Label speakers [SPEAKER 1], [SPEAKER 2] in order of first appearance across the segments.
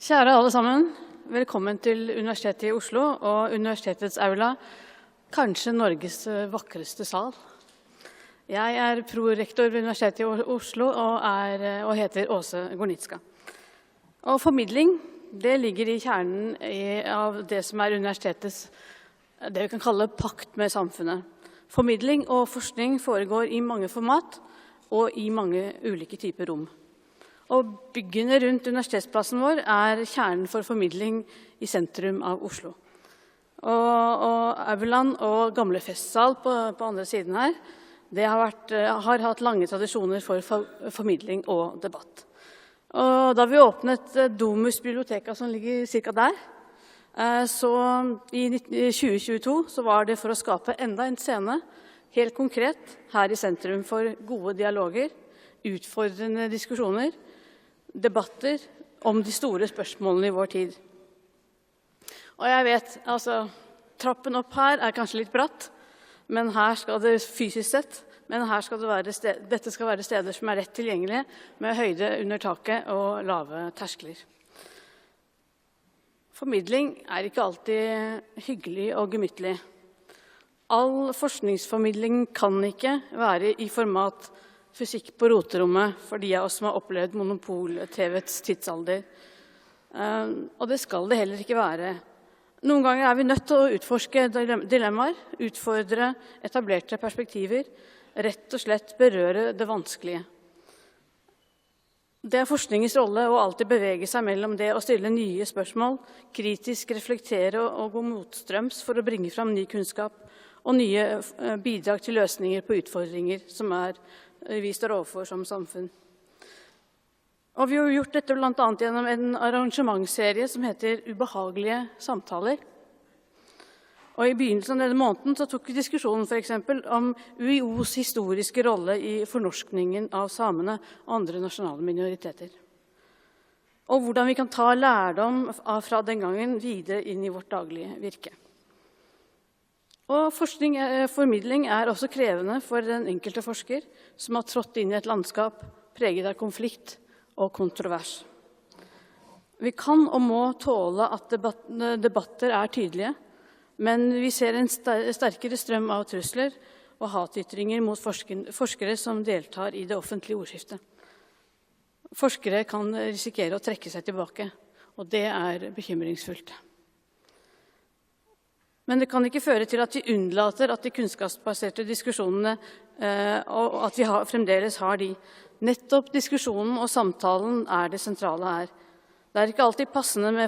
[SPEAKER 1] Kjære alle sammen, velkommen til Universitetet i Oslo og Universitetets aula, kanskje Norges vakreste sal. Jeg prorektor ved Universitetet i Oslo og heter Åse Gornitska. Og formidling, det ligger i kjernen av det som universitetets, det vi kan kalle pakt med samfunnet. Formidling og forskning foregår i mange format og i mange ulike typer rom. Og byggene rundt universitetsplassen vår kjernen for formidling i sentrum av Oslo. Og aulaen og gamle festsal på andre siden her, det har hatt lange tradisjoner for formidling og debatt. Og da vi åpnet Domus biblioteka som ligger cirka der, så i 2022 så var det for å skape enda en scene, helt konkret, her i sentrum for gode dialoger, utfordrende diskusjoner, debatter om de store spørsmålene i vår tid. Og jeg vet, trappen opp her kanskje litt bratt, men her skal det fysisk sett, men her skal dette skal være steder som rett tilgjengelige, med høyde under taket og lave terskler. Formidling ikke alltid hyggelig og gemyttlig. All forskningsformidling kan ikke være i format fysikk på roterommet for de av oss som har opplevd monopol-TVets tidsalder. Og det skal det heller ikke være. Noen ganger vi nødt til å utforske dilemmaer, utfordre etablerte perspektiver, rett og slett berøre det vanskelige. Det forskningens rolle å alltid bevege seg mellom det å stille nye spørsmål, kritisk reflektere og gå motstrøms for å bringe fram ny kunnskap og nye bidrag til løsninger på utfordringer som vi står overfor som samfunn. Og vi har gjort dette blant annet gjennom en arrangementsserie som heter Ubehagelige samtaler. Og i begynnelsen av denne måneden så tok vi diskusjonen for eksempel om UiOs historiske rolle i fornorskningen av samene og andre nasjonale minoriteter. Og hvordan vi kan ta lærdom fra den gangen videre inn i vårt daglige virke. Og formidling også krevende for den enkelte forsker som har trådt inn i et landskap preget av konflikt og kontrovers. Vi kan og må tåle at debatter tydelige, men vi ser en sterkere strøm av trusler og hatytringer mot forskere som deltar i det offentlige ordskiftet. Forskere kan risikere å trekke seg tilbake, og det bekymringsfullt. Men det kan ikke føre til at vi unnlater at de kunnskapsbaserte diskusjonene, og at vi fremdeles har de. Nettopp diskusjonen og samtalen det sentrale her. Det ikke alltid passende med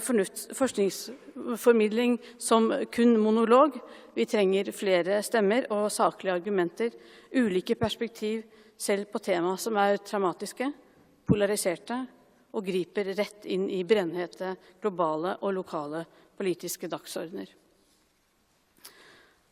[SPEAKER 1] forskningsformidling som kun monolog. Vi trenger flere stemmer og saklige argumenter, ulike perspektiv, selv på tema som traumatiske, polariserte og griper rett inn i brennhete globale og lokale politiske dagsordener.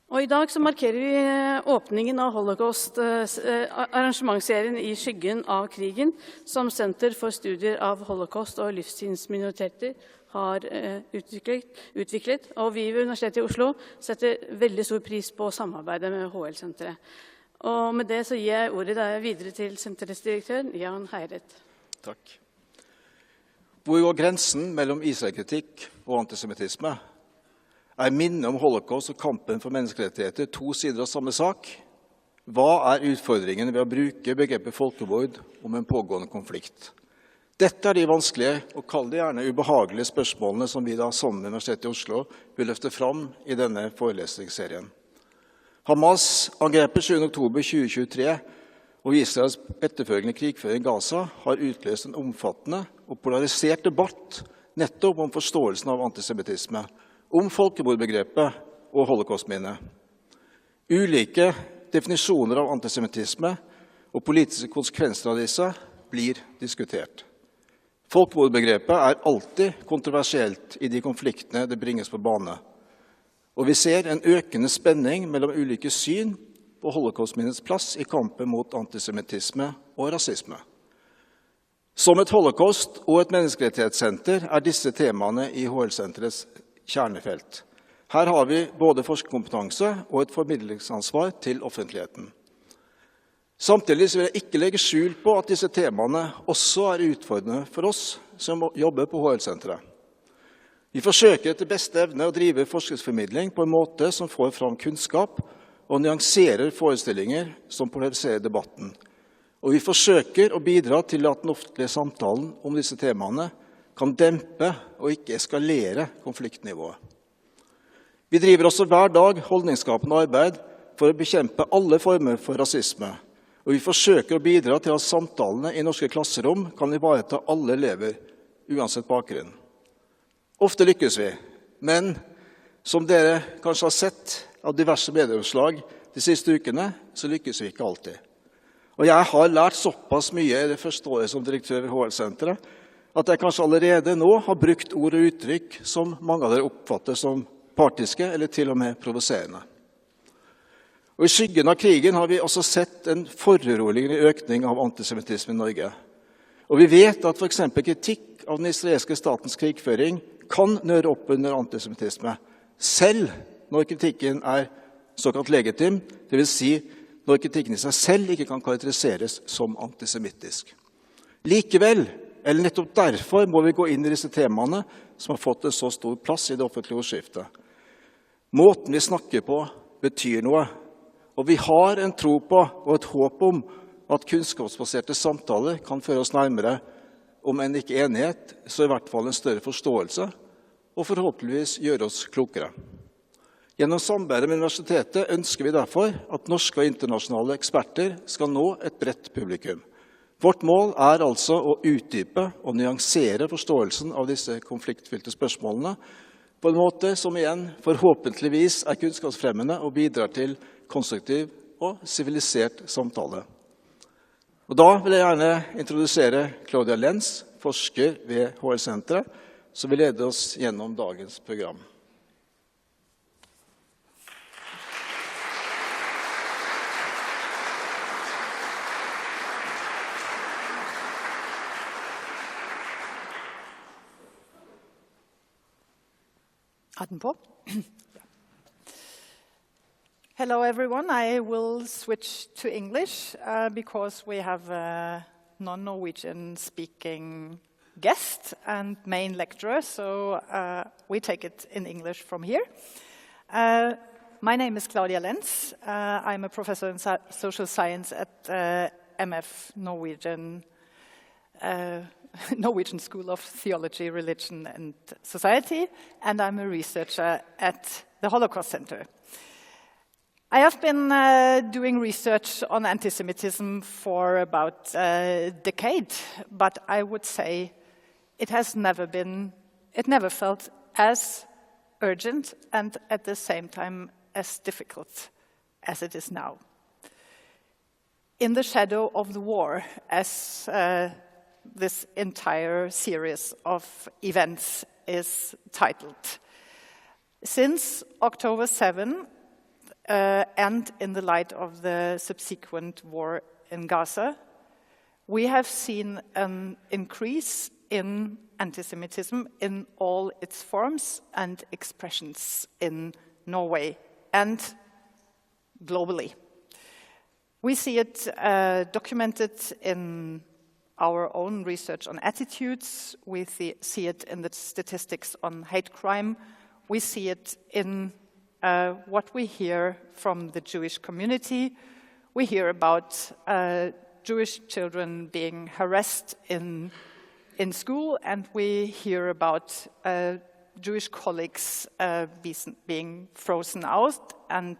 [SPEAKER 1] Og i dag så markerer vi åpningen av Holocaust-arrangementsserien i skyggen av krigen, som Senter for studier av holocaust og livssynsminoriteter har utviklet. Og vi ved Universitetet i Oslo setter veldig stor pris på samarbeidet med HL-senteret. Og med det så gir jeg ordet videre til senterets direktør, Jan Heiret.
[SPEAKER 2] Takk. Hvor går grensen mellom Israelkritikk og antisemittisme? Minnet om holocaust og kampen for menneskerettigheter to sider av samme sak? Hva utfordringen ved å bruke begrepet folkemord om en pågående konflikt? Dette de vanskelige, og kall det gjerne ubehagelige spørsmålene som vi sammen med Universitetet i Oslo vil løfte fram i denne forelesningsserien. Hamas angrepet 7.02.2023 og Israels etterfølgende krigføring i Gaza har utløst en omfattende og polarisert debatt nettopp om forståelsen av antisemittisme, om folkemordbegrepet og holocaustminnet. Ulike definisjoner av antisemittisme og politiske konsekvenser av disse blir diskutert. Folkemordbegrepet alltid kontroversielt i de konfliktene det bringes på bane. Og vi ser en økende spenning mellom ulike syn på holocaustminnets plass i kampen mot antisemittisme og rasisme. Som et holocaust og et menneskerettighetssenter disse temaene i HL-senterets kjernefelt. Her har vi både forskerkompetanse og et formidlingsansvar til offentligheten. Samtidig vil jeg ikke legge skjul på at disse temaene også utfordrende for oss som jobber på HL-senteret. Vi forsøker etter beste evne å drive forskningsformidling på en måte som får fram kunnskap og nyanserer forestillinger som polariserer debatten. Og vi forsøker å bidra til at den offentlige samtalen om disse temaene kan dempe og ikke eskalere konfliktnivået. Vi driver også hver dag holdningsskapende arbeid for å bekjempe alle former for rasisme, og vi forsøker å bidra til at samtalene i norske klasserom kan ivareta alle elever, uansett bakgrunn. Ofte lykkes vi, men som dere kanskje har sett av diverse medieoppslag de siste ukene, så lykkes vi ikke alltid. Og jeg har lært såpass mye i det første året som direktør ved HL-senteret, at jeg kanskje allerede nå har brukt ord og uttrykk som mange av dere oppfatter som partiske eller til og med provoserende. Og i skyggen av krigen har vi også sett en foruroligende økning av antisemittisme i Norge. Og vi vet at for eksempel kritikk av den israelske statens krigføring kan nøre opp under antisemittisme, selv når kritikken er såkalt legitim, det vil si når kritikken i seg selv ikke kan karakteriseres som antisemittisk. Likevel, eller nettopp derfor, må vi gå inn i disse temaene som har fått en så stor plass i det offentlige ordskiftet. Måten vi snakker på betyr noe, og vi har en tro på og et håp om at kunnskapsbaserte samtaler kan føre oss nærmere, om en ikke enighet, så i hvert fall en større forståelse, og forhåpentligvis gjøre oss klokere. Gjennom samarbeidet med universitetet ønsker vi derfor at norske og internasjonale eksperter skal nå et bredt publikum. Vårt mål er altså å utdype og nyansere forståelsen av disse konfliktfylte spørsmålene på en måte som igjen forhåpentligvis er kunnskapsfremmende og bidrar til konstruktiv og sivilisert samtale. Og da vil jeg gjerne introdusere Claudia Lenz, forsker ved HL-senteret, som vil lede oss gjennom dagens program.
[SPEAKER 3] Hello everyone, I will switch to English because we have a non-Norwegian speaking guest and main lecturer, so we take it in English from here. My name is Claudia Lenz. I'm a professor in social science at MF Norwegian School of Theology, Religion and Society, and I'm a researcher at the Holocaust Center. I have been doing research on antisemitism for about a decade, but I would say it never felt as urgent and at the same time as difficult as it is now. In the shadow of the war, as this entire series of events is titled. Since October 7, and in the light of the subsequent war in Gaza, we have seen an increase in antisemitism in all its forms and expressions in Norway and globally. We see it documented in our own research on attitudes, we see it in the statistics on hate crime, we see it in what we hear from the Jewish community. We hear about Jewish children being harassed in school, and we hear about Jewish colleagues being frozen out and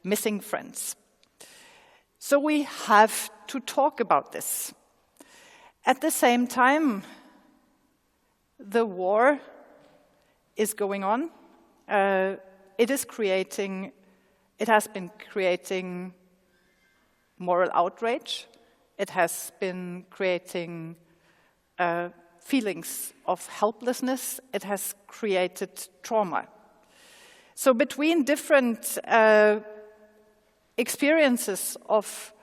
[SPEAKER 3] missing friends. So we have to talk about this. At the same time, the war is going on. It has been creating moral outrage. It has been creating feelings of helplessness. It has created trauma. So between different experiences of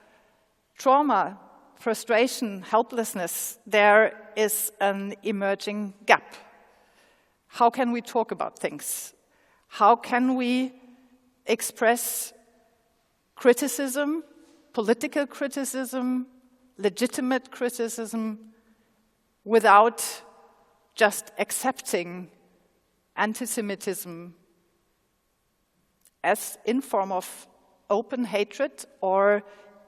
[SPEAKER 3] trauma, frustration, helplessness, there is an emerging gap. How can we talk about things? How can we express criticism, political criticism, legitimate criticism, without just accepting antisemitism as in form of open hatred or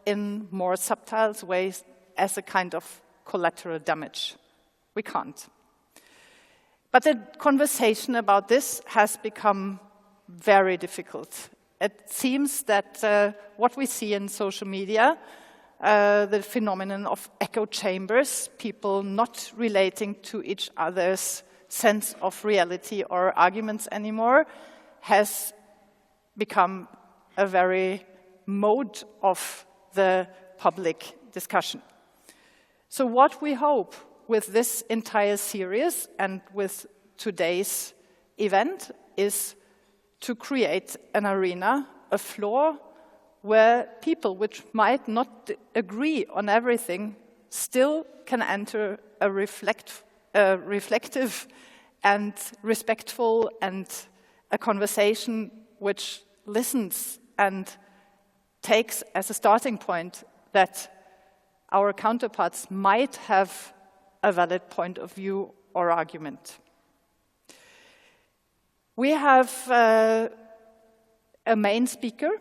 [SPEAKER 3] in more subtle ways as a kind of collateral damage. We can't. But the conversation about this has become very difficult. It seems that what we see in social media, the phenomenon of echo chambers, people not relating to each other's sense of reality or arguments anymore, has become a very mode of the public discussion. So what we hope with this entire series and with today's event is to create an arena, a floor, where people which might not agree on everything still can enter a reflective and respectful and a conversation which listens and takes as a starting point that our counterparts might have a valid point of view or argument. We have a main speaker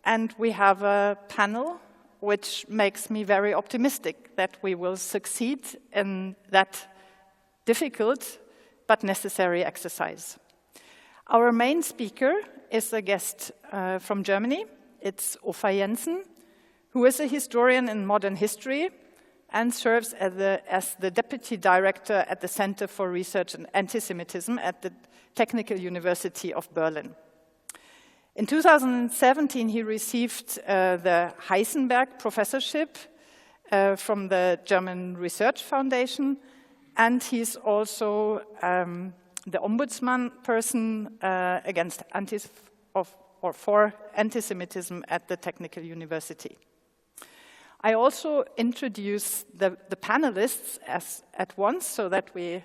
[SPEAKER 3] and we have a panel which makes me very optimistic that we will succeed in that difficult but necessary exercise. Our main speaker is a guest from Germany. It's Uffa Jensen, who is a historian in modern history and serves as the deputy director at the Center for Research in Antisemitism at the Technical University of Berlin. In 2017, he received the Heisenberg Professorship from the German Research Foundation, and he's also the ombudsperson for antisemitism at the Technical University. I also introduce the panelists at once so that we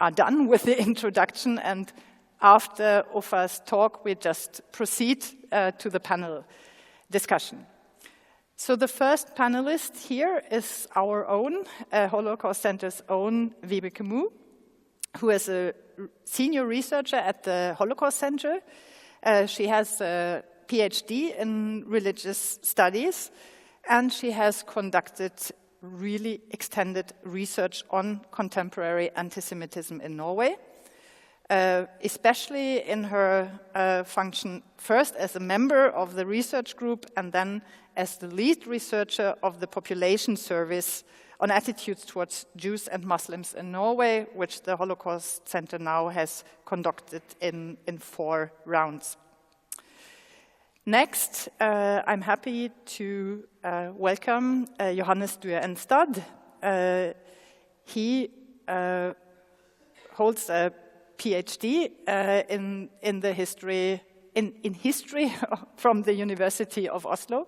[SPEAKER 3] are done with the introduction, and after Uffa's talk we just proceed to the panel discussion. So the first panelist here is our own Holocaust Center's own Vibeke Mu, who is a senior researcher at the Holocaust Center. She has a PhD in religious studies, and she has conducted really extended research on contemporary antisemitism in Norway, especially in her function first as a member of the research group and then as the lead researcher of the population service on attitudes towards Jews and Muslims in Norway, which the Holocaust Center now has conducted in 4 rounds. Next, I'm happy to welcome Johannes Due-Enstad. He holds a PhD in history from the University of Oslo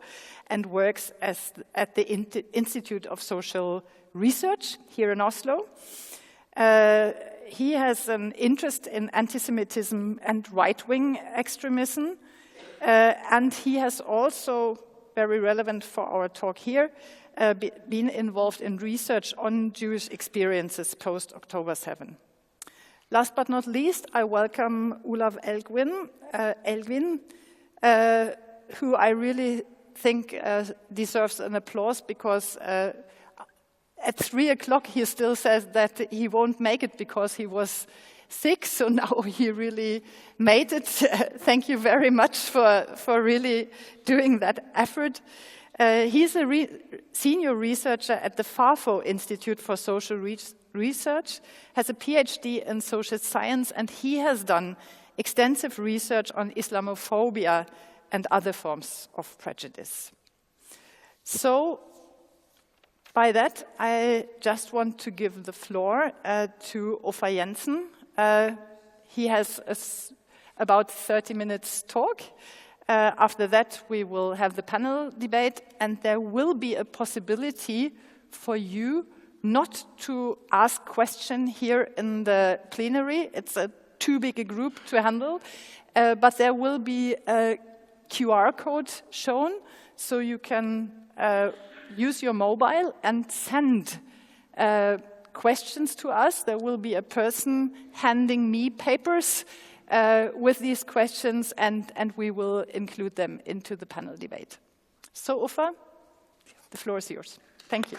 [SPEAKER 3] and works at the Institute of Social Research here in Oslo. He has an interest in antisemitism and right-wing extremism, and he has also, very relevant for our talk here, been involved in research on Jewish experiences post-October 7. Last but not least, I welcome Olav Elgvin, who I really think deserves an applause because at 3 o'clock he still says that he won't make it because he was sick, so now he really made it. Thank you very much for really doing that effort. He's a senior researcher at the FAFO Institute for Social Research, has a PhD in social science, and he has done extensive research on Islamophobia and other forms of prejudice. So, by that, I just want to give the floor to Uffa Jensen. He has about 30 minutes talk. After that, we will have the panel debate, and there will be a possibility for you not to ask questions here in the plenary. It's too big a group to handle, but there will be a QR code shown, so you can use your mobile and send questions to us. There will be a person handing me papers with these questions, and we will include them into the panel debate. So, Uffa, the floor is yours. Thank you.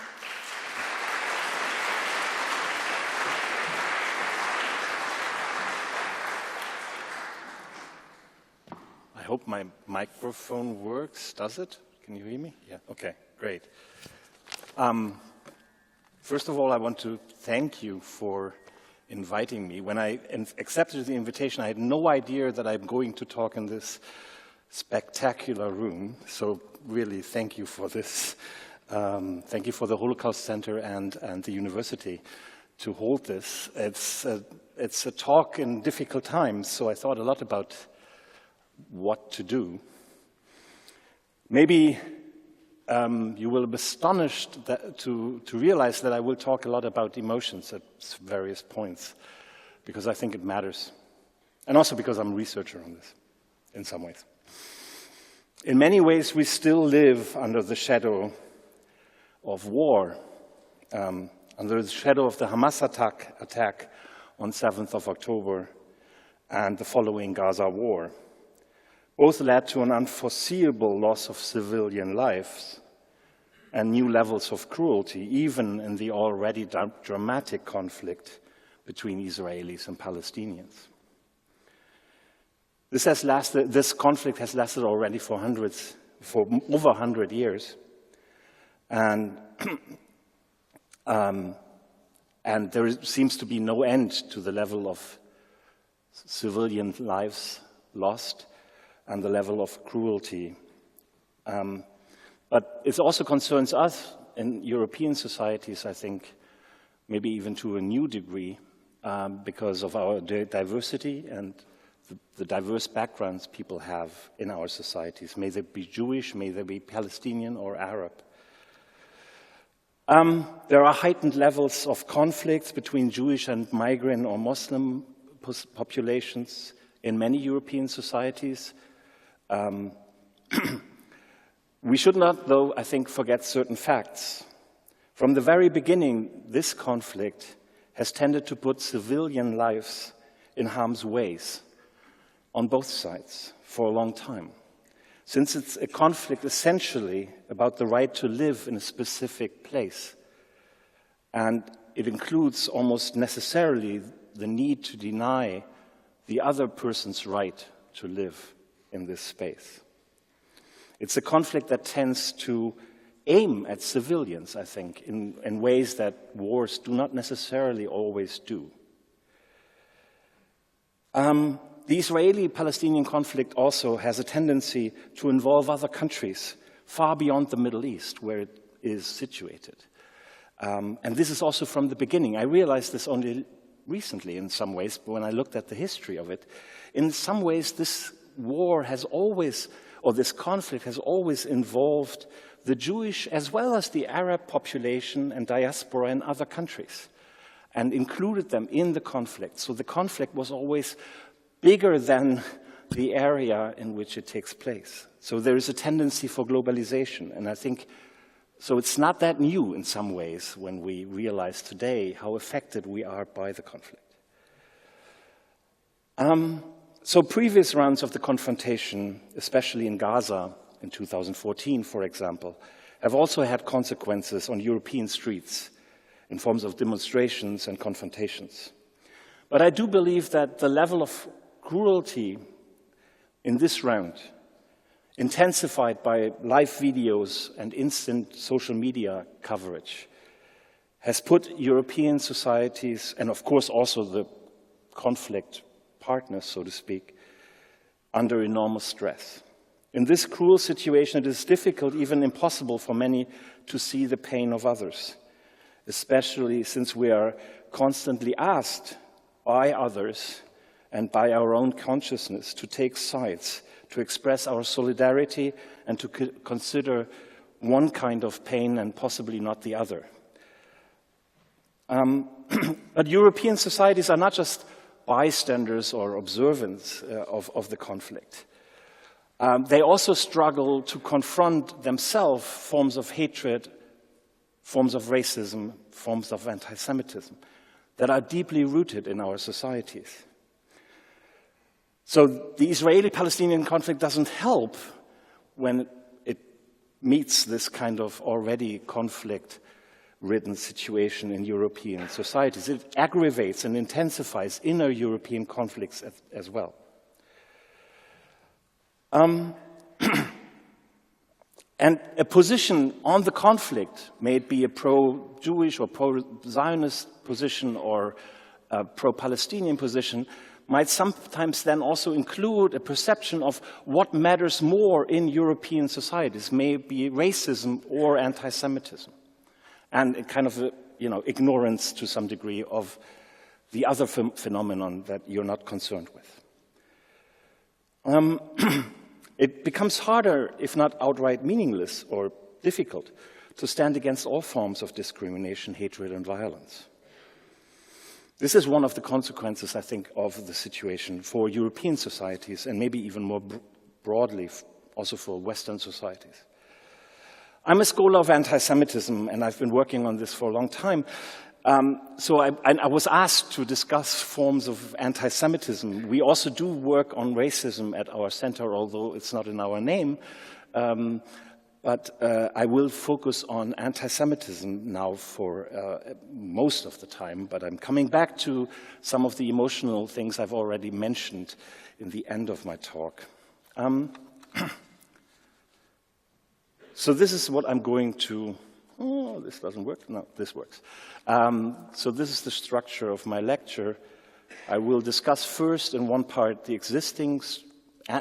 [SPEAKER 4] I hope my microphone works. Does it? Can you hear me? Yeah, okay, great. First of all, I want to thank you for inviting me. When I accepted the invitation, I had no idea that I'm going to talk in this spectacular room. So really, thank you for this. Thank you for the Holocaust Center and the university to hold this. It's a talk in difficult times, so I thought a lot about what to do. Maybe you will be astonished to realize that I will talk a lot about emotions at various points, because I think it matters. And also because I'm a researcher on this, in some ways. In many ways, we still live under the shadow of war, under the shadow of the Hamas attack on 7th of October and the following Gaza war. Both led to an unforeseeable loss of civilian lives and new levels of cruelty, even in the already dramatic conflict between Israelis and Palestinians. This conflict has lasted already for over 100 years, and there seems to be no end to the level of civilian lives lost and the level of cruelty. But it also concerns us in European societies, I think, maybe even to a new degree, because of our diversity and the diverse backgrounds people have in our societies. May they be Jewish, may they be Palestinian or Arab. There are heightened levels of conflicts between Jewish and migrant or Muslim populations in many European societies. We should not, though, I think, forget certain facts. From the very beginning, this conflict has tended to put civilian lives in harm's way on both sides for a long time, since it's a conflict essentially about the right to live in a specific place. And it includes almost necessarily the need to deny the other person's right to live in this space. It's a conflict that tends to aim at civilians, I think, in ways that wars do not necessarily always do. The Israeli-Palestinian conflict also has a tendency to involve other countries far beyond the Middle East, where it is situated. And this is also from the beginning. I realized this only recently in some ways, when I looked at the history of it. In some ways, this war has always, or this conflict has always involved the Jewish as well as the Arab population and diaspora in other countries, and included them in the conflict. So the conflict was always bigger than the area in which it takes place. So there is a tendency for globalization, and I think, so it's not that new in some ways when we realize today how affected we are by the conflict. So previous rounds of the confrontation, especially in Gaza in 2014, for example, have also had consequences on European streets in forms of demonstrations and confrontations. But I do believe that the level of cruelty in this round, intensified by live videos and instant social media coverage, has put European societies, and of course also the conflict partners, so to speak, under enormous stress. In this cruel situation, it is difficult, even impossible for many to see the pain of others, especially since we are constantly asked by others and by our own consciousness to take sides, to express our solidarity and to consider one kind of pain and possibly not the other. But European societies are not just bystanders or observants of the conflict. They also struggle to confront themselves forms of hatred, forms of racism, forms of anti-Semitism that are deeply rooted in our societies. So the Israeli-Palestinian conflict doesn't help when it meets this kind of already conflict-ridden situation in European societies. It aggravates and intensifies inner European conflicts as well. And a position on the conflict, may it be a pro-Jewish or pro-Zionist position or a pro-Palestinian position, might sometimes then also include a perception of what matters more in European societies, may it be racism or anti-Semitism, and a kind of ignorance to some degree of the other phenomenon that you're not concerned with. It becomes harder, if not outright meaningless or difficult, to stand against all forms of discrimination, hatred, and violence. This is one of the consequences, I think, of the situation for European societies, and maybe even more broadly, also for Western societies. I'm a scholar of anti-Semitism, and I've been working on this for a long time. So I was asked to discuss forms of anti-Semitism. We also do work on racism at our center, although it's not in our name. But I will focus on anti-Semitism now for most of the time, but I'm coming back to some of the emotional things I've already mentioned in the end of my talk. So this is what I'm going to... Oh, this doesn't work. No, this works. So this is the structure of my lecture. I will discuss first in one part the existing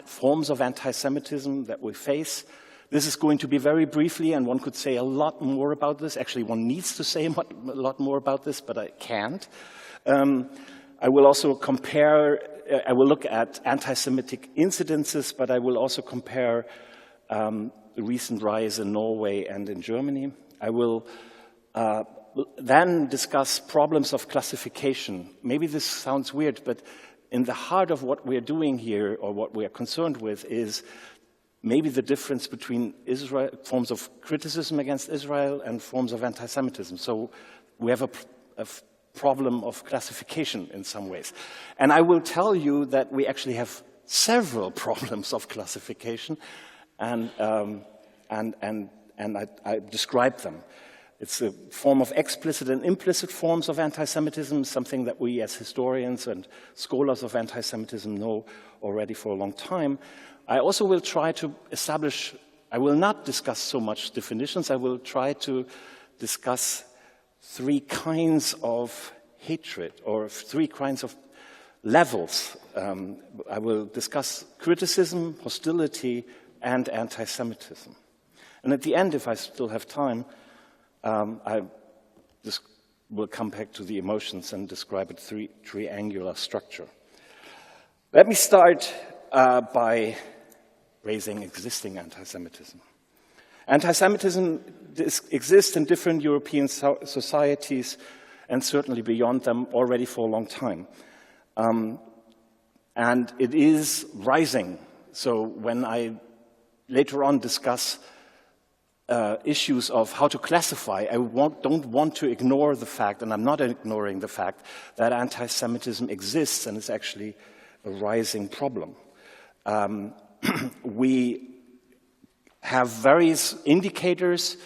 [SPEAKER 4] forms of anti-Semitism that we face. This is going to be very briefly, and one could say a lot more about this. Actually, one needs to say a lot more about this, but I can't. I will also compare, I will look at anti-Semitic incidences, but I will also compare the recent rise in Norway and in Germany. I will then discuss problems of classification. Maybe this sounds weird, but in the heart of what we're doing here, or what we are concerned with, is maybe the difference between forms of criticism against Israel and forms of anti-Semitism. So we have a problem of classification in some ways. And I will tell you that we actually have several problems of classification, and I describe them. It's a form of explicit and implicit forms of anti-Semitism, something that we as historians and scholars of anti-Semitism know already for a long time. I also will try to establish, I will not discuss so much definitions, I will try to discuss three kinds of hatred, or three kinds of levels. I will discuss criticism, hostility, and anti-Semitism. And at the end, if I still have time, I just will come back to the emotions and describe a triangular structure. Let me start by raising existing anti-Semitism. Anti-Semitism exists in different European societies, and certainly beyond them, already for a long time. And it is rising. So when I later on discuss issues of how to classify, I don't want to ignore the fact, and I'm not ignoring the fact, that anti-Semitism exists and is actually a rising problem. We have various indicators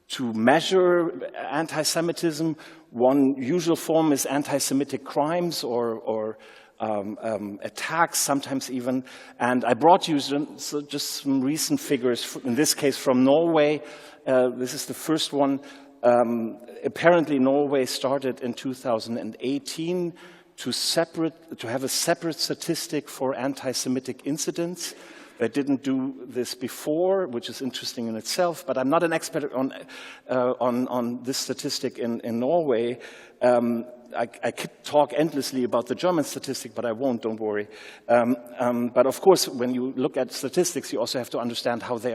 [SPEAKER 4] to measure anti-Semitism. One usual form is anti-Semitic crimes or attacks, sometimes even. And I brought you just some recent figures, in this case from Norway. This is the first one. Apparently Norway started in 2018 to have a separate statistic for anti-Semitic incidents. They didn't do this before, which is interesting in itself, but I'm not an expert on this statistic in Norway. I could talk endlessly about the German statistic, but I won't, don't worry. But of course, when you look at statistics, you also have to understand how they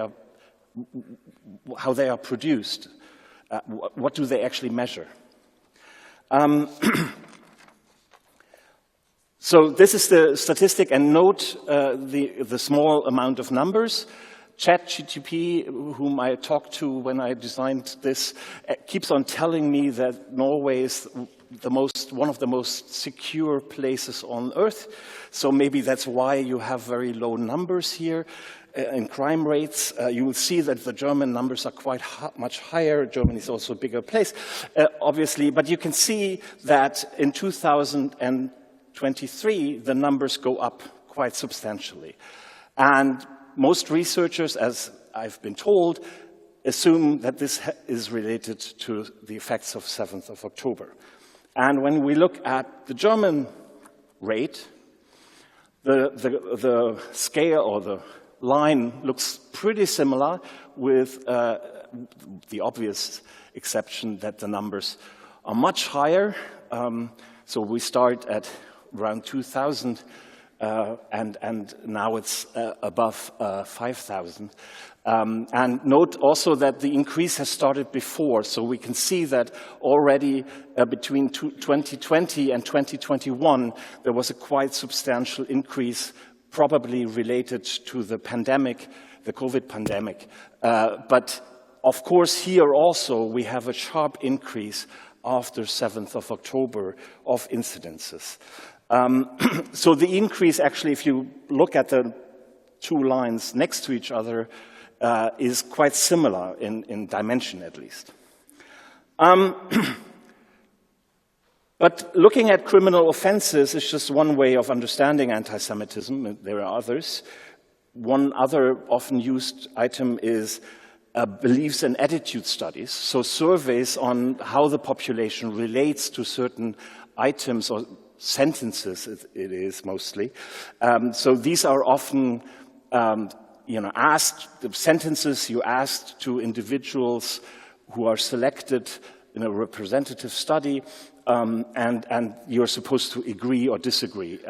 [SPEAKER 4] are produced. What do they actually measure? So this is the statistic, and note the small amount of numbers. ChatGPT, whom I talked to when I designed this, keeps on telling me that Norway is one of the most secure places on earth. So maybe that's why you have very low numbers here in crime rates. You will see that the German numbers are quite much higher. Germany is also a bigger place, obviously. But you can see that in 2023, the numbers go up quite substantially. And most researchers, as I've been told, assume that this is related to the effects of 7th of October. And when we look at the German rate, the scale or the line looks pretty similar, with the obvious exception that the numbers are much higher. So we start at around 2,000, and now it's above 5,000. And note also that the increase has started before, so we can see that already between 2020 and 2021, there was a quite substantial increase, probably related to the pandemic, the COVID pandemic. But of course, here also we have a sharp increase after 7th of October of incidences. So the increase, actually, if you look at the two lines next to each other, is quite similar in dimension, at least. But looking at criminal offenses is just one way of understanding anti-Semitism. There are others. One other often used item is beliefs and attitude studies, so surveys on how the population relates to certain items or sentences, it is mostly. So these are often asked, the sentences you asked to individuals who are selected in a representative study, and you're supposed to agree or disagree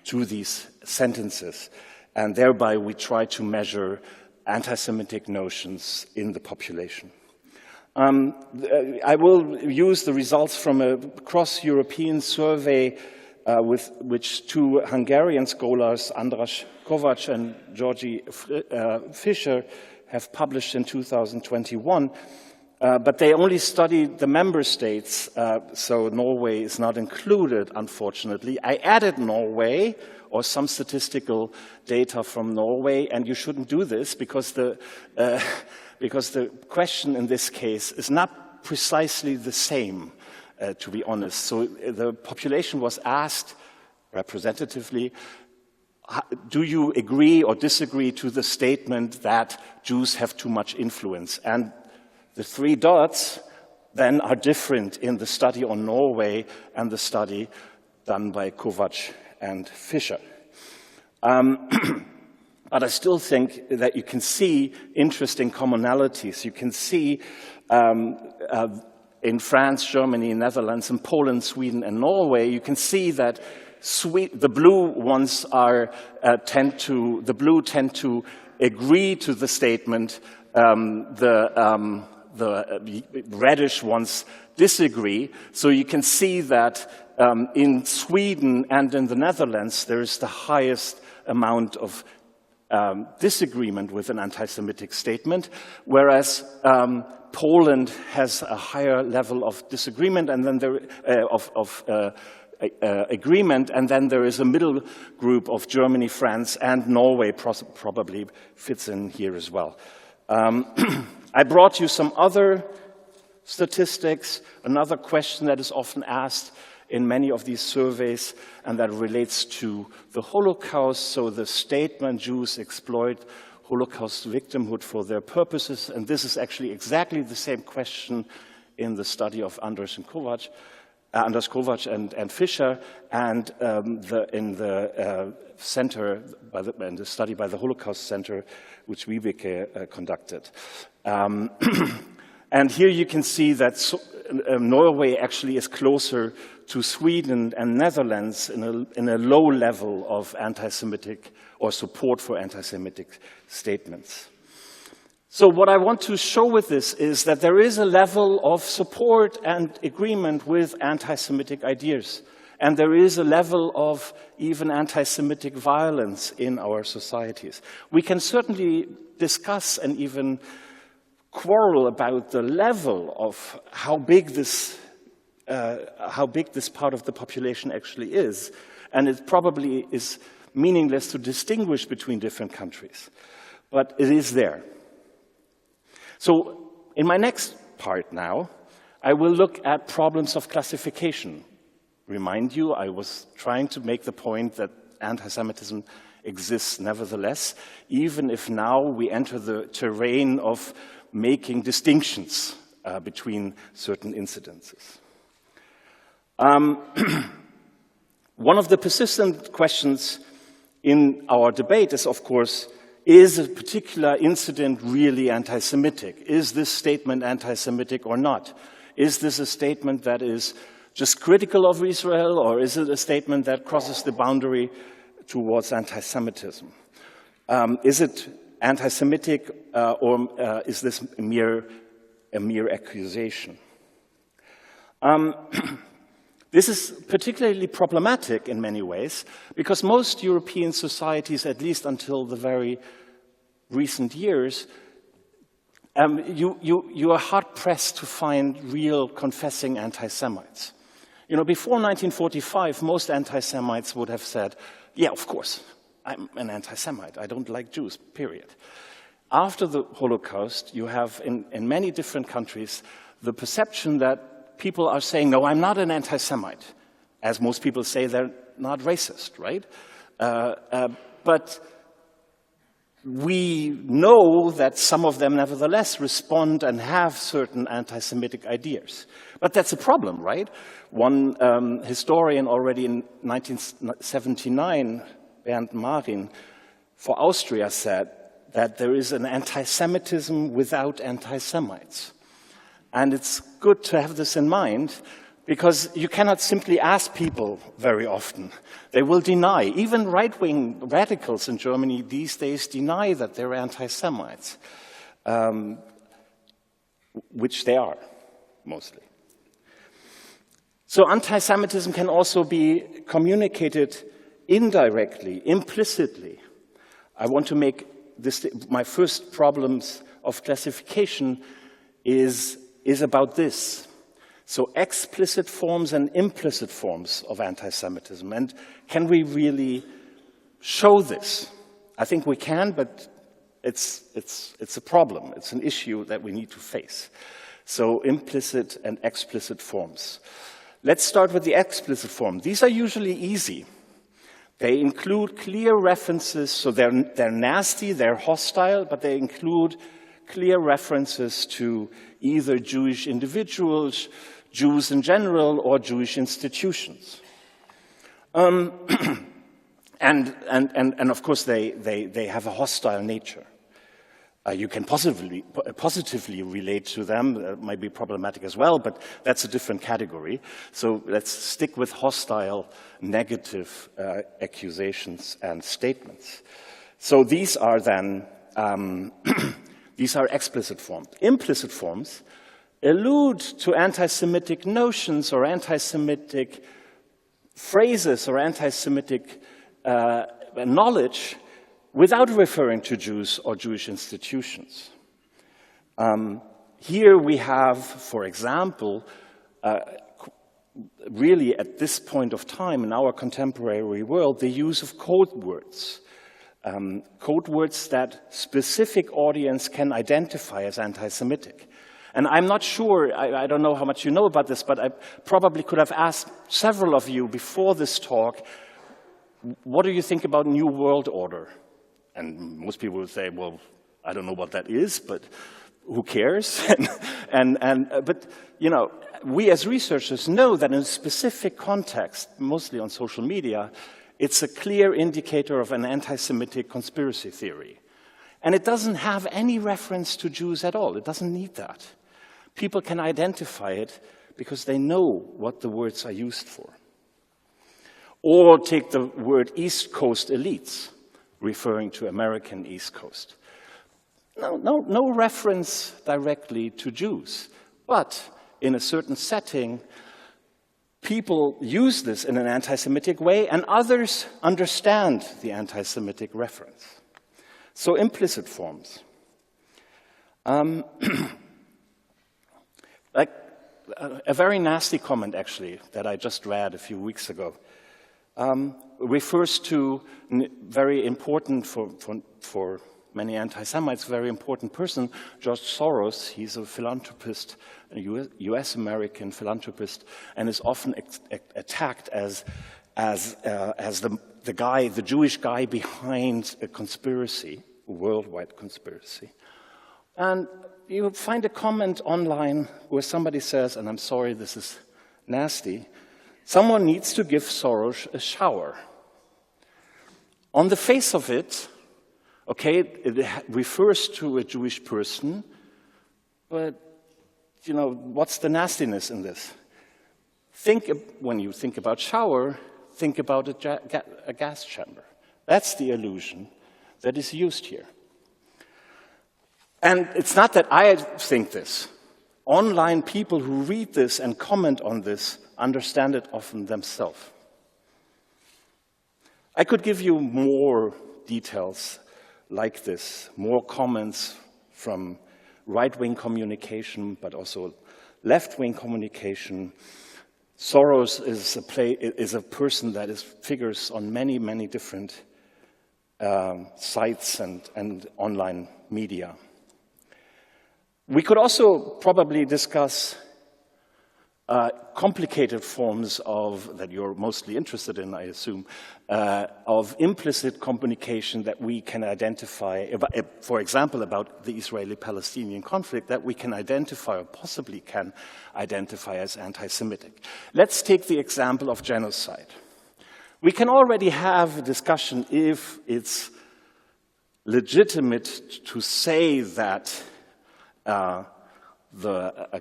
[SPEAKER 4] to these sentences. And thereby we try to measure anti-Semitic notions in the population. I will use the results from a cross-European survey with which two Hungarian scholars, András Kovács and Georgi Fischer, have published in 2021. But they only studied the member states, so Norway is not included, unfortunately. I added Norway, or some statistical data from Norway, and you shouldn't do this because the question in this case is not precisely the same, to be honest. So the population was asked representatively, do you agree or disagree to the statement that Jews have too much influence? And the three dots then are different in the study on Norway and the study done by Kovács and Fischer. But I still think that you can see interesting commonalities. You can see in France, Germany, Netherlands, and Poland, Sweden, and Norway, you can see that the blue ones tend to agree to the statement. The reddish ones disagree. So you can see that in Sweden and in the Netherlands, there is the highest amount of disagreement with an anti-Semitic statement, whereas Poland has a higher level of disagreement, and then agreement, and then there is a middle group of Germany, France, and Norway probably fits in here as well. I brought you some other statistics, another question that is often asked in many of these surveys, and that relates to the Holocaust. So the statement, Jews exploit Holocaust victimhood for their purposes, and this is actually exactly the same question in the study of András Kovács and Fischer, and in the center, in the study by the Holocaust Center, which Vibeke conducted. And here you can see that Norway actually is closer to Sweden and Netherlands in a low level of anti-Semitic or support for anti-Semitic statements. So what I want to show with this is that there is a level of support and agreement with anti-Semitic ideas. And there is a level of even anti-Semitic violence in our societies. We can certainly discuss and even quarrel about the level of how big this part of the population actually is. And it probably is meaningless to distinguish between different countries. But it is there. So in my next part now, I will look at problems of classification. Remind you, I was trying to make the point that anti-Semitism exists nevertheless, even if now we enter the terrain of making distinctions between certain incidences. One of the persistent questions in our debate is, of course, is a particular incident really anti-Semitic? Is this statement anti-Semitic or not? Is this a statement that is just critical of Israel, or is it a statement that crosses the boundary towards anti-Semitism? Is it anti-Semitic, or is this a mere accusation? This is particularly problematic in many ways, because most European societies, at least until the very recent years, you are hard-pressed to find real confessing anti-Semites. You know, before 1945, most anti-Semites would have said, yeah, of course, I'm an anti-Semite, I don't like Jews, period. After the Holocaust, you have, in many different countries, the perception that people are saying, no, I'm not an anti-Semite. As most people say, they're not racist, right? But we know that some of them nevertheless respond and have certain anti-Semitic ideas. But that's a problem, right? One historian already in 1979, Bernd Marin, for Austria said that there is an anti-Semitism without anti-Semites. And it's good to have this in mind, because you cannot simply ask people very often. They will deny. Even right-wing radicals in Germany these days deny that they're anti-Semites, which they are, mostly. So anti-Semitism can also be communicated indirectly, implicitly. I want to make this, my first problems of classification is about this. So explicit forms and implicit forms of anti-Semitism. And can we really show this? I think we can, but it's a problem. It's an issue that we need to face. So implicit and explicit forms. Let's start with the explicit form. These are usually easy. They include clear references, so they're nasty, they're hostile, but they include clear references to either Jewish individuals, Jews in general, or Jewish institutions. And of course, they have a hostile nature. You can positively relate to them. It might be problematic as well, but that's a different category. So let's stick with hostile, negative accusations and statements. So these are then, these are explicit forms. Implicit forms allude to anti-Semitic notions or anti-Semitic phrases or anti-Semitic knowledge without referring to Jews or Jewish institutions. Here we have, for example, really at this point of time in our contemporary world, the use of code words. Code words that specific audience can identify as anti-Semitic. And I'm not sure, I don't know how much you know about this, but I probably could have asked several of you before this talk, what do you think about New World Order? And most people would say, well, I don't know what that is, but who cares? But, you know, we as researchers know that in a specific context, mostly on social media, it's a clear indicator of an anti-Semitic conspiracy theory. And it doesn't have any reference to Jews at all. It doesn't need that. People can identify it because they know what the words are used for. Or take the word East Coast elites, referring to American East Coast. No reference directly to Jews, but in a certain setting, people use this in an anti-Semitic way, and others understand the anti-Semitic reference. So implicit forms. Like a very nasty comment, actually, that I just read a few weeks ago, refers to very important for many anti-Semites, very important person, George Soros. He's a philanthropist, a US-American philanthropist, and is often attacked as the guy, the Jewish guy behind a conspiracy, a worldwide conspiracy. And you find a comment online where somebody says, and I'm sorry, this is nasty, someone needs to give Soros a shower. On the face of it, okay, it refers to a Jewish person, but, you know, what's the nastiness in this? When you think about shower, think about a gas chamber. That's the illusion that is used here. And it's not that I think this. Online people who read this and comment on this understand it often themselves. I could give you more details like this, more comments from right-wing communication, but also left-wing communication. Soros is a person that figures on many, many different sites and online media. We could also probably discuss complicated forms that you're mostly interested in, I assume, of implicit communication that we can identify, for example, about the Israeli-Palestinian conflict, that we can identify or possibly can identify as anti-Semitic. Let's take the example of genocide. We can already have a discussion if it's legitimate to say that the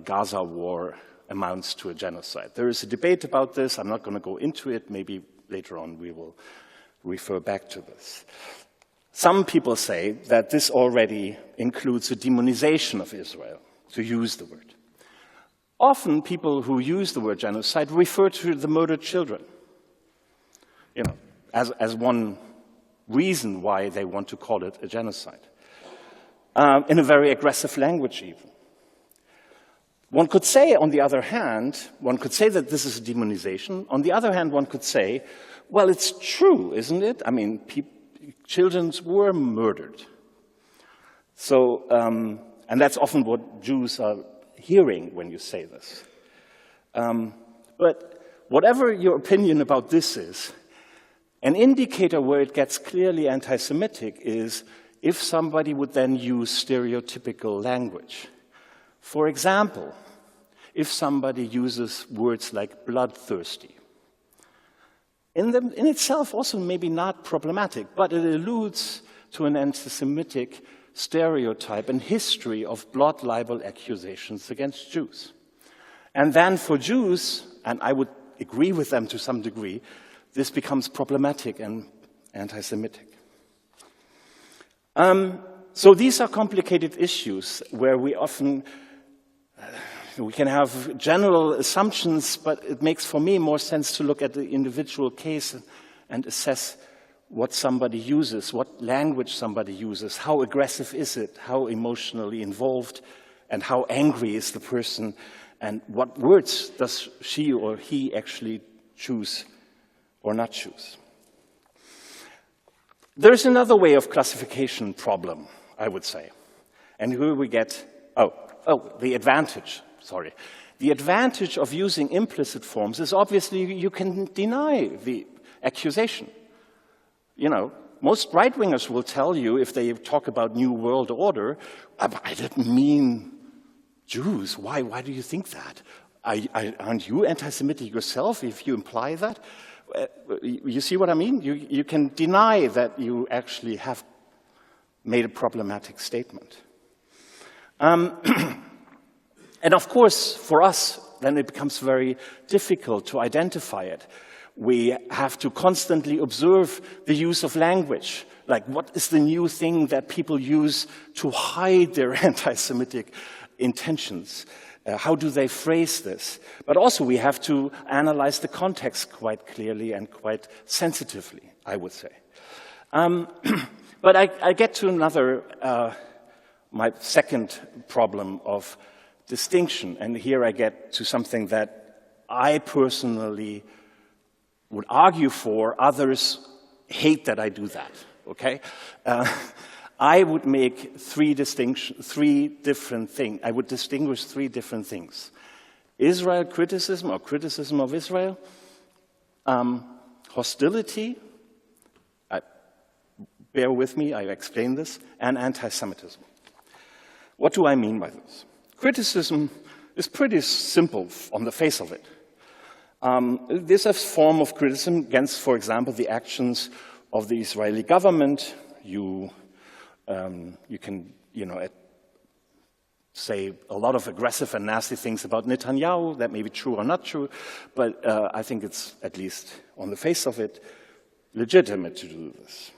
[SPEAKER 4] Gaza war amounts to a genocide. There is a debate about this. I'm not going to go into it. Maybe later on we will refer back to this. Some people say that this already includes a demonization of Israel, to use the word. Often people who use the word genocide refer to the murdered children, you know, as one reason why they want to call it a genocide. In a very aggressive language even. One could say, on the other hand, one could say that this is a demonization. On the other hand, one could say, well, it's true, isn't it? I mean, children were murdered. So, and that's often what Jews are hearing when you say this. But whatever your opinion about this is, an indicator where it gets clearly anti-Semitic is if somebody would then use stereotypical language. For example, if somebody uses words like bloodthirsty. In itself also maybe not problematic, but it alludes to an anti-Semitic stereotype and history of blood libel accusations against Jews. And then for Jews, and I would agree with them to some degree, this becomes problematic and anti-Semitic. So these are complicated issues where we often, we can have general assumptions, but it makes for me more sense to look at the individual case and assess what somebody uses, what language somebody uses, how aggressive is it, how emotionally involved, and how angry is the person, and what words does she or he actually choose or not choose. There's another way of classification problem, I would say. And here we get, the advantage, sorry. The advantage of using implicit forms is obviously you can deny the accusation. You know, most right-wingers will tell you, if they talk about New World Order, I didn't mean Jews. Why do you think that? Aren't you anti-Semitic yourself if you imply that? You see what I mean? You can deny that you actually have made a problematic statement. And of course, for us, then it becomes very difficult to identify it. We have to constantly observe the use of language. Like, what is the new thing that people use to hide their anti-Semitic intentions? How do they phrase this? But also we have to analyze the context quite clearly and quite sensitively, I would say. But I get to another, my second problem of distinction, and here I get to something that I personally would argue for. Others hate that I do that, okay? I would make three different things. I would distinguish three different things. Israel criticism or criticism of Israel, hostility, bear with me, I explain this, and anti-Semitism. What do I mean by this? Criticism is pretty simple on the face of it. This is a form of criticism against, for example, the actions of the Israeli government. You can, say a lot of aggressive and nasty things about Netanyahu. That may be true or not true, but I think it's, at least on the face of it, legitimate to do this.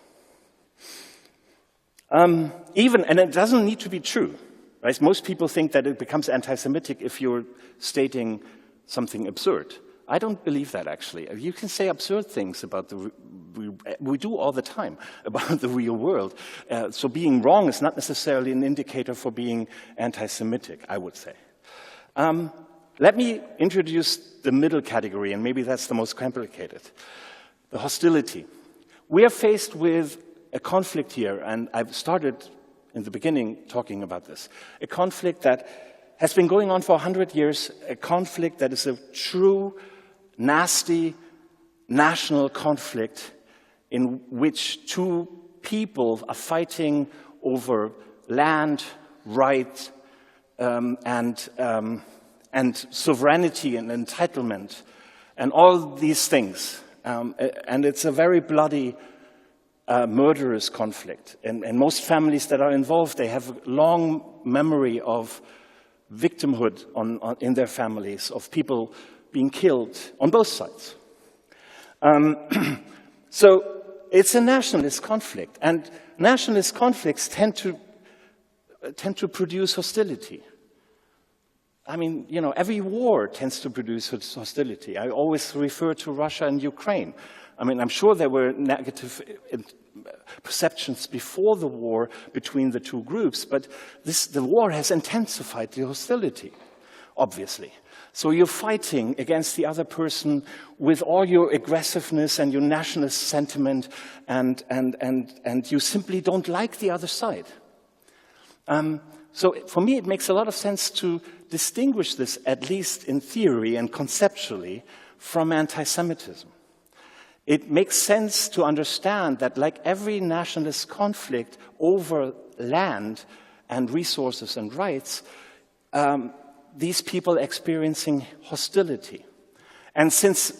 [SPEAKER 4] And it doesn't need to be true, right? Most people think that it becomes anti-Semitic if you're stating something absurd. I don't believe that, actually. You can say absurd things about we do all the time, about the real world. So being wrong is not necessarily an indicator for being anti-Semitic, I would say. Let me introduce the middle category, and maybe that's the most complicated. The hostility. We are faced with a conflict here, and I've started in the beginning talking about this. A conflict that has been going on for 100 years, a conflict that is a true, nasty, national conflict in which two people are fighting over land, right, and sovereignty and entitlement, and all these things. And it's a very bloody, murderous conflict. And most families that are involved, they have a long memory of victimhood in their families, of people being killed on both sides. So it's a nationalist conflict, and nationalist conflicts tend to produce hostility. I mean, every war tends to produce hostility. I always refer to Russia and Ukraine. I mean, I'm sure there were negative perceptions before the war between the two groups, but the war has intensified the hostility, obviously. So you're fighting against the other person with all your aggressiveness and your nationalist sentiment, and you simply don't like the other side. So for me, it makes a lot of sense to distinguish this, at least in theory and conceptually, from anti-Semitism. It makes sense to understand that, like every nationalist conflict over land and resources and rights, these people experiencing hostility. And since,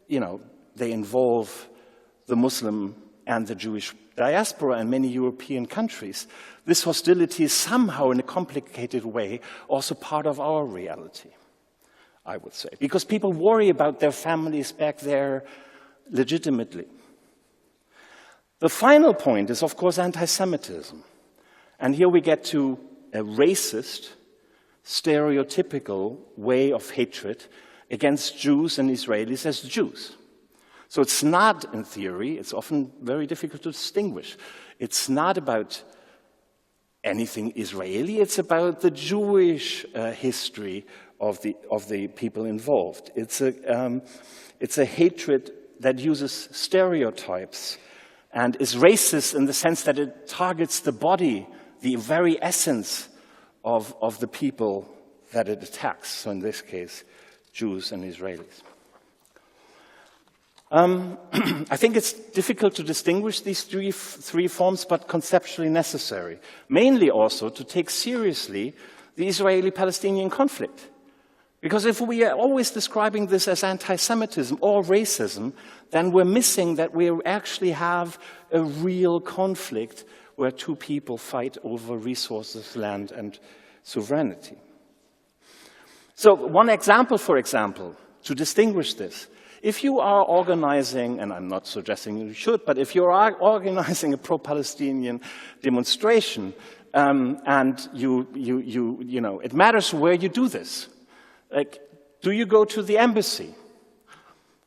[SPEAKER 4] they involve the Muslim and the Jewish diaspora in many European countries, this hostility is somehow, in a complicated way, also part of our reality, I would say. Because people worry about their families back there legitimately. The final point is, of course, anti-Semitism. And here we get to a racist, stereotypical way of hatred against Jews and Israelis as Jews. So it's not, in theory, it's often very difficult to distinguish. It's not about anything Israeli, it's about the Jewish history of the people involved. It's a hatred that uses stereotypes and is racist in the sense that it targets the body, the very essence of the people that it attacks, so in this case, Jews and Israelis. I think it's difficult to distinguish these three forms, but conceptually necessary. Mainly also to take seriously the Israeli-Palestinian conflict. Because if we are always describing this as anti-Semitism or racism, then we're missing that we actually have a real conflict where two people fight over resources, land, and sovereignty. So one example, for example, to distinguish this, if you are organizing, and I'm not suggesting you should, but if you are organizing a pro-Palestinian demonstration, and you know, it matters where you do this. Like, do you go to the embassy?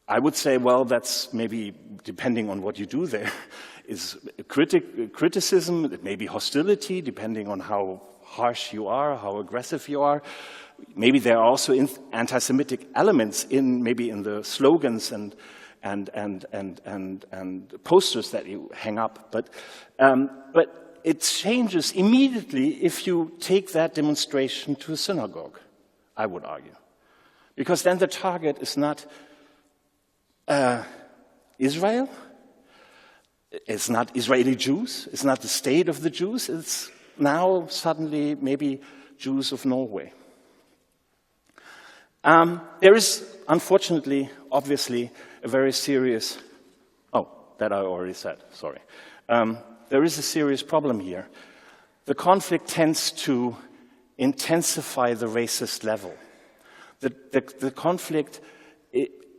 [SPEAKER 4] I would say, well, that's maybe, depending on what you do there, is criticism, it may be hostility, depending on how harsh you are, how aggressive you are. Maybe there are also anti-Semitic elements maybe in the slogans and posters that you hang up. But it changes immediately if you take that demonstration to a synagogue, I would argue. Because then the target is not Israel, it's not Israeli Jews, it's not the state of the Jews, it's now suddenly maybe Jews of Norway. There is, unfortunately, obviously, a very serious, that I already said, sorry. There is a serious problem here. The conflict tends to intensify the racist level. The conflict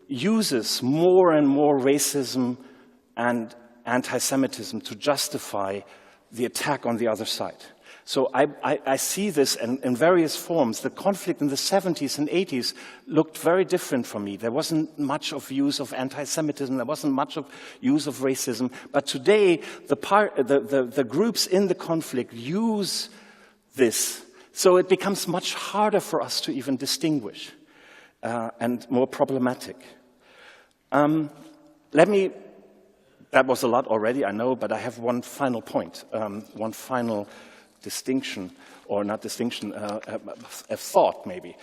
[SPEAKER 4] uses more and more racism and anti-Semitism to justify the attack on the other side. So I see this in various forms. The conflict in the 70s and 80s looked very different for me. There wasn't much of use of anti-Semitism. There wasn't much of use of racism. But today, the groups in the conflict use this. So it becomes much harder for us to even distinguish and more problematic. That was a lot already, I know, but I have one final point, one final distinction, or not distinction, a thought maybe.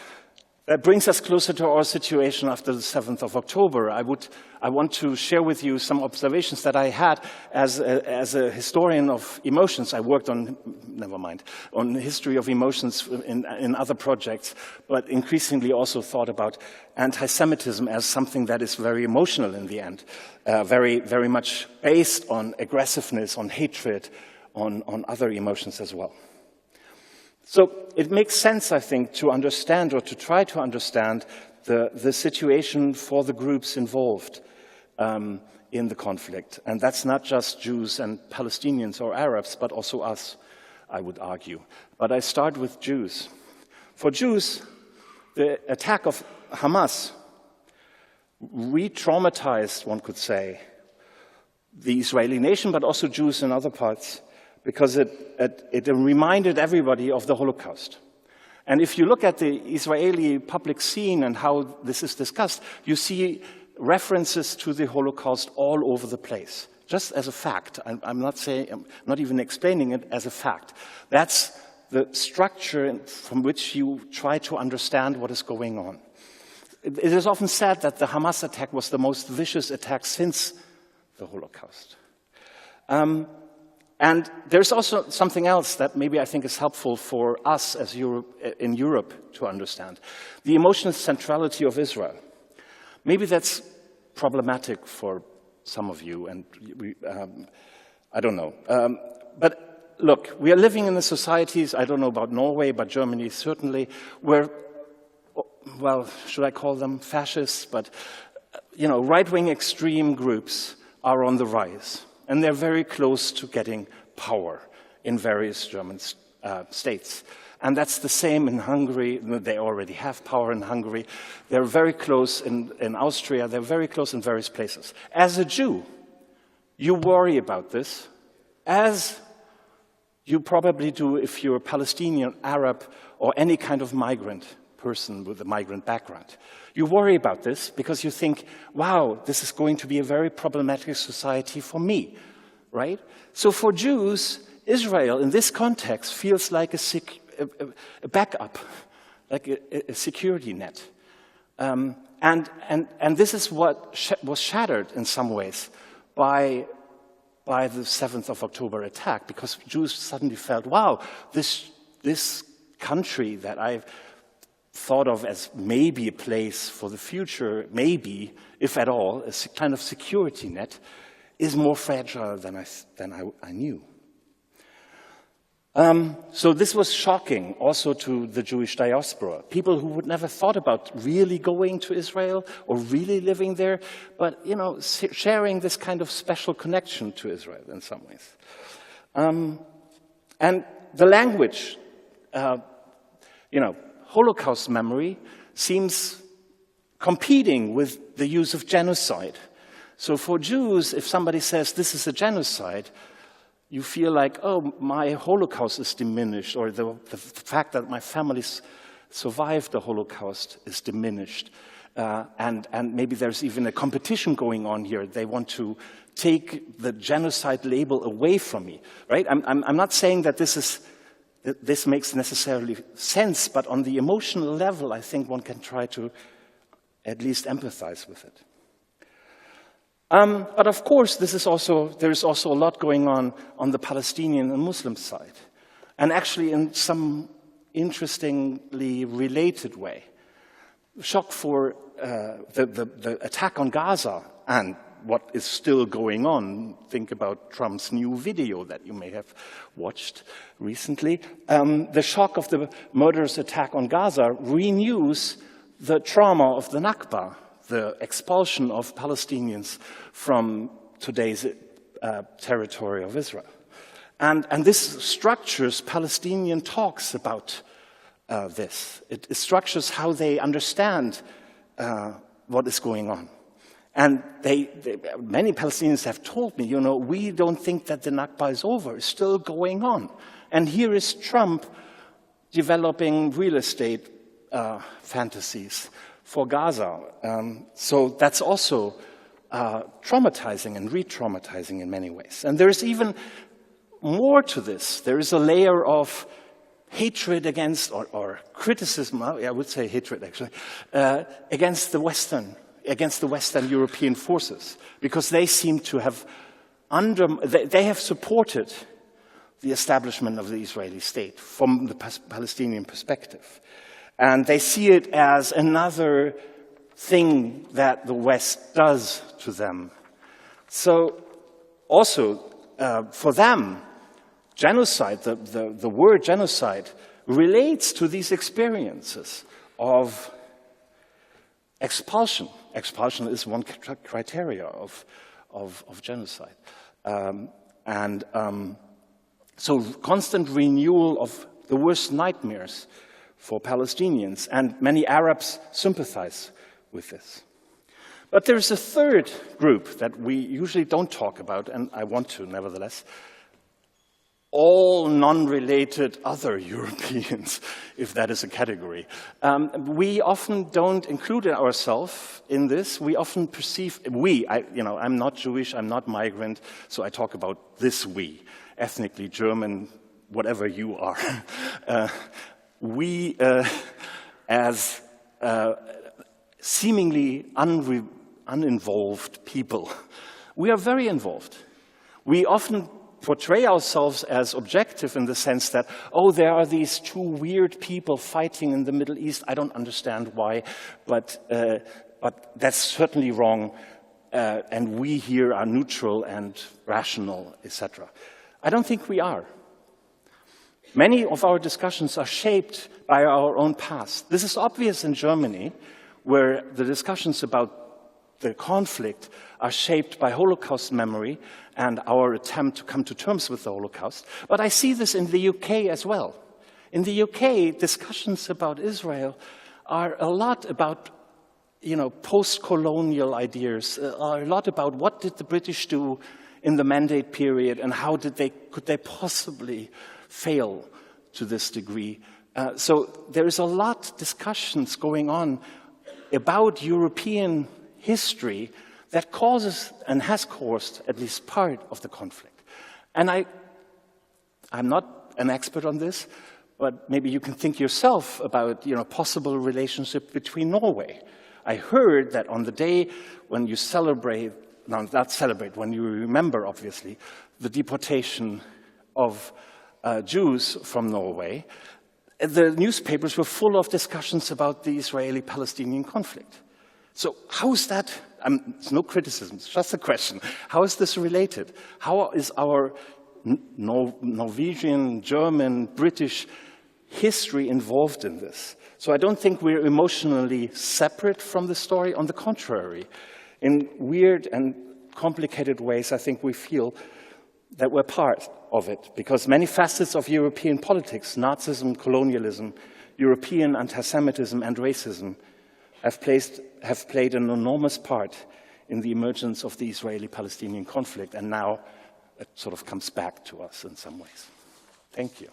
[SPEAKER 4] That brings us closer to our situation after the 7th of October. I want to share with you some observations that I had as a historian of emotions. I worked on the history of emotions in other projects, but increasingly also thought about anti-Semitism as something that is very emotional in the end, very, very much based on aggressiveness, on hatred, on other emotions as well. So it makes sense, I think, to understand or to try to understand the situation for the groups involved in the conflict. And that's not just Jews and Palestinians or Arabs, but also us, I would argue. But I start with Jews. For Jews, the attack of Hamas re-traumatized, one could say, the Israeli nation, but also Jews in other parts, because it reminded everybody of the Holocaust. And if you look at the Israeli public scene and how this is discussed, you see references to the Holocaust all over the place, just as a fact. I'm not even explaining it, as a fact. That's the structure from which you try to understand what is going on. It is often said that the Hamas attack was the most vicious attack since the Holocaust. And there's also something else that maybe I think is helpful for us as in Europe to understand. The emotional centrality of Israel. Maybe that's problematic for some of you, and I don't know. But look, we are living in the societies, I don't know about Norway, but Germany certainly, where, well, should I call them fascists? But, right-wing extreme groups are on the rise. And they're very close to getting power in various German states. And that's the same in Hungary. They already have power in Hungary. They're very close in Austria. They're very close in various places. As a Jew, you worry about this, as you probably do if you're a Palestinian, Arab, or any kind of migrant person with a migrant background. You worry about this because you think, wow, this is going to be a very problematic society for me, right? So for Jews, Israel, in this context, feels like a backup, like a security net. And this is what was shattered in some ways by the 7th of October attack, because Jews suddenly felt, wow, this country that I've thought of as maybe a place for the future, maybe, if at all, a kind of security net, is more fragile than I knew. So this was shocking also to the Jewish diaspora, people who would never thought about really going to Israel or really living there, but sharing this kind of special connection to Israel in some ways. And the language, Holocaust memory seems competing with the use of genocide. So for Jews, if somebody says this is a genocide, you feel like, oh, my Holocaust is diminished, or the fact that my family survived the Holocaust is diminished. And maybe there's even a competition going on here. They want to take the genocide label away from me, right? I'm not saying that this makes necessarily sense, but on the emotional level, I think one can try to at least empathize with it. But of course, there is also a lot going on the Palestinian and Muslim side, and actually in some interestingly related way. Shock for the attack on Gaza and what is still going on. Think about Trump's new video that you may have watched recently. The shock of the murderous attack on Gaza renews the trauma of the Nakba, the expulsion of Palestinians from today's territory of Israel. And this structures Palestinian talks about this. It structures how they understand what is going on. And many Palestinians have told me, we don't think that the Nakba is over. It's still going on. And here is Trump developing real estate fantasies for Gaza. So that's also traumatizing and re-traumatizing in many ways. And there is even more to this. There is a layer of hatred against, or criticism, I would say hatred actually, against the Western European forces, because they seem to have they have supported the establishment of the Israeli state from the Palestinian perspective. And they see it as another thing that the West does to them. So also, for them, genocide, the word genocide, relates to these experiences of expulsion. Expulsion is one criteria of genocide. So constant renewal of the worst nightmares for Palestinians, and many Arabs sympathize with this. But there's a third group that we usually don't talk about, and I want to nevertheless. All non-related other Europeans, if that is a category. We often don't include ourselves in this. We often perceive, I'm not Jewish, I'm not migrant, so I talk about this we, ethnically German, whatever you are. We, as seemingly uninvolved people, we are very involved. We often portray ourselves as objective in the sense that, oh, there are these two weird people fighting in the Middle East. I don't understand why, but that's certainly wrong, and we here are neutral and rational, etc. I don't think we are. Many of our discussions are shaped by our own past. This is obvious in Germany, where the discussions about the conflict are shaped by Holocaust memory and our attempt to come to terms with the Holocaust. But I see this in the UK as well. In the UK, discussions about Israel are a lot about, post-colonial ideas, are a lot about what did the British do in the Mandate period and how could they possibly fail to this degree. So there is a lot of discussions going on about European history that causes and has caused at least part of the conflict. And I'm not an expert on this, but maybe you can think yourself about possible relationship between Norway. I heard that on the day when you when you remember, obviously, the deportation of Jews from Norway, the newspapers were full of discussions about the Israeli-Palestinian conflict. So how is that? It's no criticism, it's just a question. How is this related? How is our Norwegian, German, British history involved in this? So I don't think we're emotionally separate from the story. On the contrary, in weird and complicated ways, I think we feel that we're part of it, because many facets of European politics, Nazism, colonialism, European antisemitism and racism, have played an enormous part in the emergence of the Israeli-Palestinian conflict, and now it sort of comes back to us in some ways. Thank you.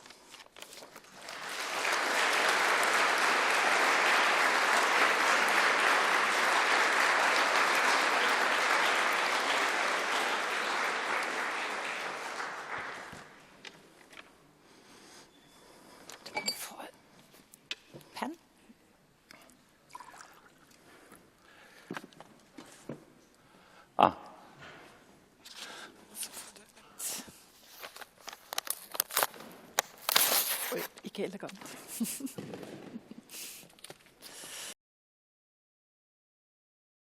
[SPEAKER 3] Pen? Oj, ikke elegant.